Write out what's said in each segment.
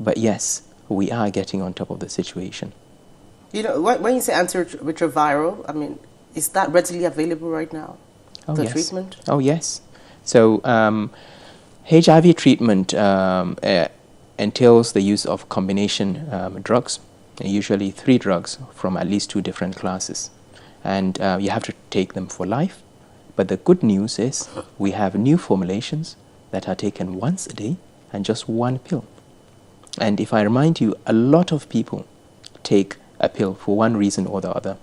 But yes, we are getting on top of the situation. You know, when you say antiretroviral, I mean, is that readily available right now? Oh, The yes. treatment? Oh, yes. So HIV treatment entails the use of combination drugs, usually 3 drugs from at least 2 different classes. And you have to take them for life. But the good news is we have new formulations that are taken once a day and just 1 pill. And if I remind you, a lot of people take a pill for one reason or the other.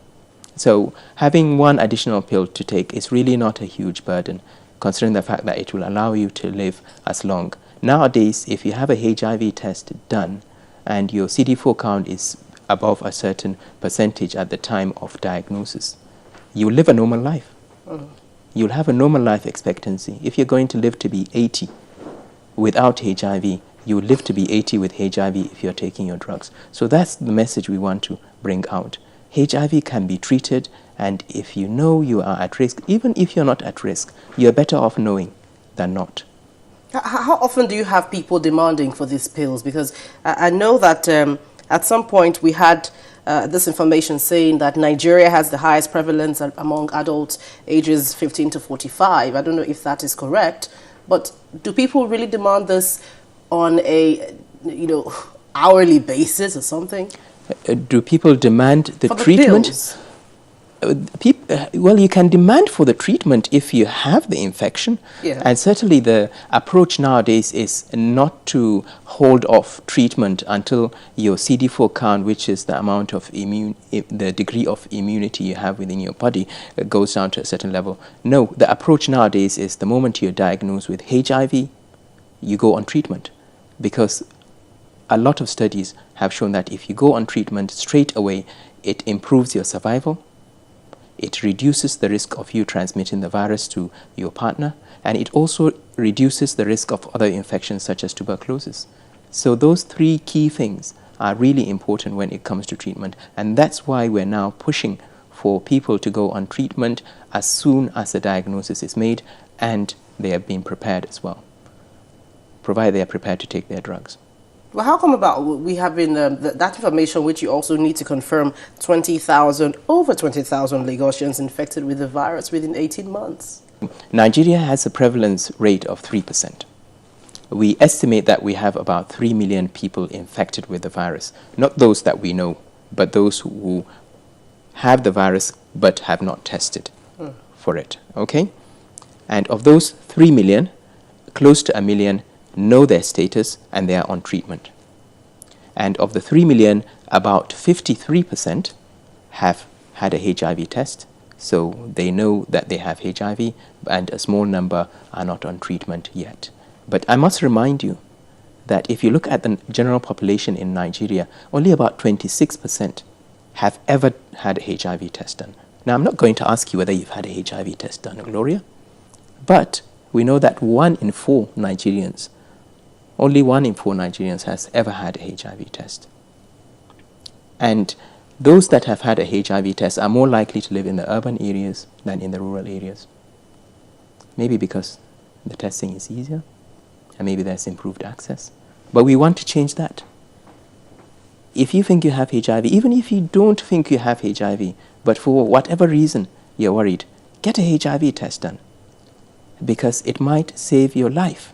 So having 1 additional pill to take is really not a huge burden, considering the fact that it will allow you to live as long. Nowadays, if you have a HIV test done and your CD4 count is above a certain percentage at the time of diagnosis, you live a normal life. You'll have a normal life expectancy. If you're going to live to be 80 without HIV, you will live to be 80 with HIV if you're taking your drugs. So that's the message we want to bring out. HIV can be treated, and if you know you are at risk, even if you're not at risk, you're better off knowing than not. How often do you have people demanding for these pills? Because I know that at some point we had this information saying that Nigeria has the highest prevalence among adults ages 15 to 45. I don't know if that is correct, but do people really demand this on a, hourly basis or something? Do people demand the For the treatment? pills? Well, you can demand for the treatment if you have the infection. Yeah. And certainly the approach nowadays is not to hold off treatment until your CD4 count, which is the amount of the degree of immunity you have within your body, goes down to a certain level. No, the approach nowadays is the moment you're diagnosed with HIV, you go on treatment. Because a lot of studies have shown that if you go on treatment straight away, it improves your survival. It reduces the risk of you transmitting the virus to your partner, and it also reduces the risk of other infections such as tuberculosis. So those 3 key things are really important when it comes to treatment, and that's why we're now pushing for people to go on treatment as soon as the diagnosis is made and they are being prepared as well, provided they are prepared to take their drugs. Well, how come about we having that information, which you also need to confirm, over 20,000 Lagosians infected with the virus within 18 months? Nigeria has a prevalence rate of 3%. We estimate that we have about 3 million people infected with the virus. Not those that we know, but those who have the virus but have not tested for it. Okay? And of those 3 million, close to 1 million know their status and they are on treatment. And of the 3 million, about 53% have had a HIV test, so they know that they have HIV, and a small number are not on treatment yet. But I must remind you that if you look at the general population in Nigeria, only about 26% have ever had a HIV test done. Now, I'm not going to ask you whether you've had a HIV test done, Gloria, but we know that 1 in 4 Nigerians, only 1 in 4 Nigerians has ever had a HIV test. And those that have had a HIV test are more likely to live in the urban areas than in the rural areas. Maybe because the testing is easier, and maybe there's improved access. But we want to change that. If you think you have HIV, even if you don't think you have HIV, but for whatever reason you're worried, get a HIV test done, because it might save your life.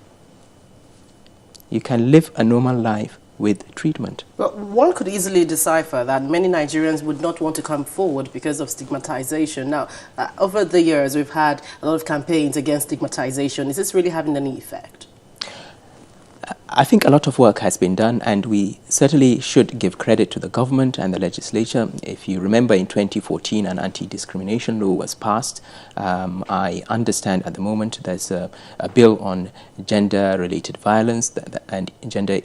You can live a normal life with treatment. But one could easily decipher that many Nigerians would not want to come forward because of stigmatization. Now, over the years, we've had a lot of campaigns against stigmatization. Is this really having any effect? I think a lot of work has been done, and we certainly should give credit to the government and the legislature. If you remember, in 2014, an anti-discrimination law was passed. I understand at the moment there's a bill on gender-related violence and gender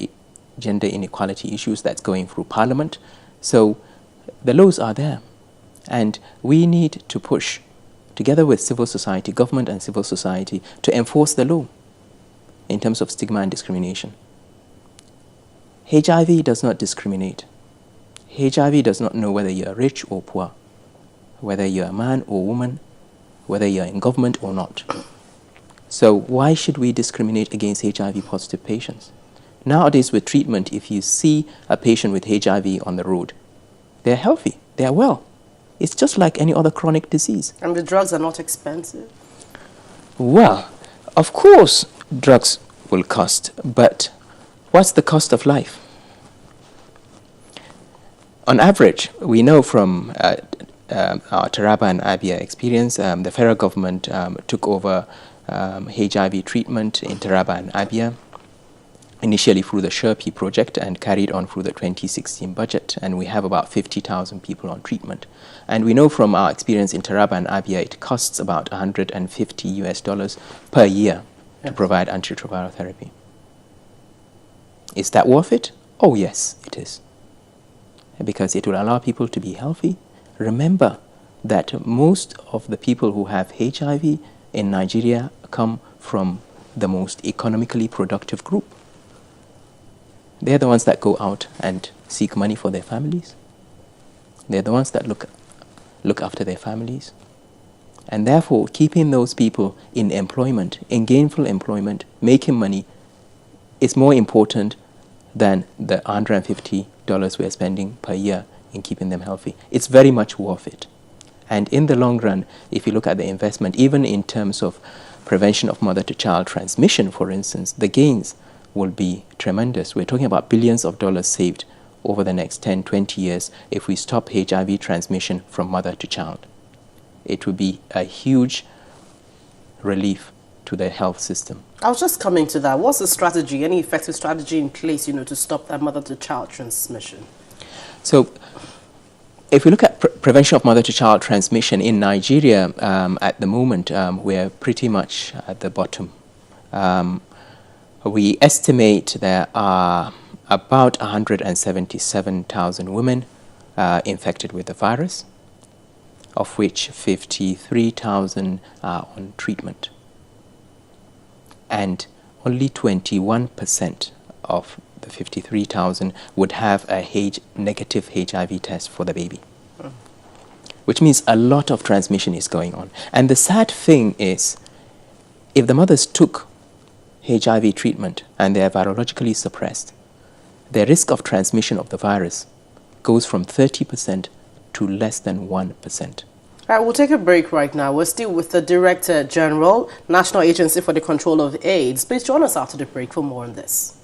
inequality issues that's going through Parliament. So the laws are there, and we need to push, together with civil society, government and civil society, to enforce the law in terms of stigma and discrimination. HIV does not discriminate. HIV does not know whether you're rich or poor, whether you're a man or woman, whether you're in government or not. So why should we discriminate against HIV-positive patients? Nowadays with treatment, if you see a patient with HIV on the road, they're healthy, they're well. It's just like any other chronic disease. And the drugs are not expensive? Well, of course drugs will cost, but what's the cost of life? On average, we know from our Taraba and Abia experience, the federal government took over HIV treatment in Taraba and Abia, initially through the Sherpy project and carried on through the 2016 budget, and we have about 50,000 people on treatment. And we know from our experience in Taraba and Abia, it costs about $150 per year to provide antiretroviral therapy. Is that worth it? Oh yes, it is. Because it will allow people to be healthy. Remember that most of the people who have HIV in Nigeria come from the most economically productive group. They're the ones that go out and seek money for their families. They're the ones that look after their families. And therefore, keeping those people in employment, in gainful employment, making money, is more important than the $150 we're spending per year in keeping them healthy. It's very much worth it. And in the long run, if you look at the investment, even in terms of prevention of mother-to-child transmission, for instance, the gains will be tremendous. We're talking about billions of dollars saved over the next 10, 20 years if we stop HIV transmission from mother to child. It would be a huge relief to the health system. I was just coming to that. What's the strategy, any effective strategy in place, to stop that mother-to-child transmission? So, if we look at prevention of mother-to-child transmission in Nigeria, at the moment, we're pretty much at the bottom. We estimate there are about 177,000 women infected with the virus, of which 53,000 are on treatment. And only 21% of the 53,000 would have a negative HIV test for the baby. Which means a lot of transmission is going on. And the sad thing is, if the mothers took HIV treatment and they are virologically suppressed, the risk of transmission of the virus goes from 30% to less than 1%. All right, we'll take a break right now. We're still with the Director General, National Agency for the Control of AIDS. Please join us after the break for more on this.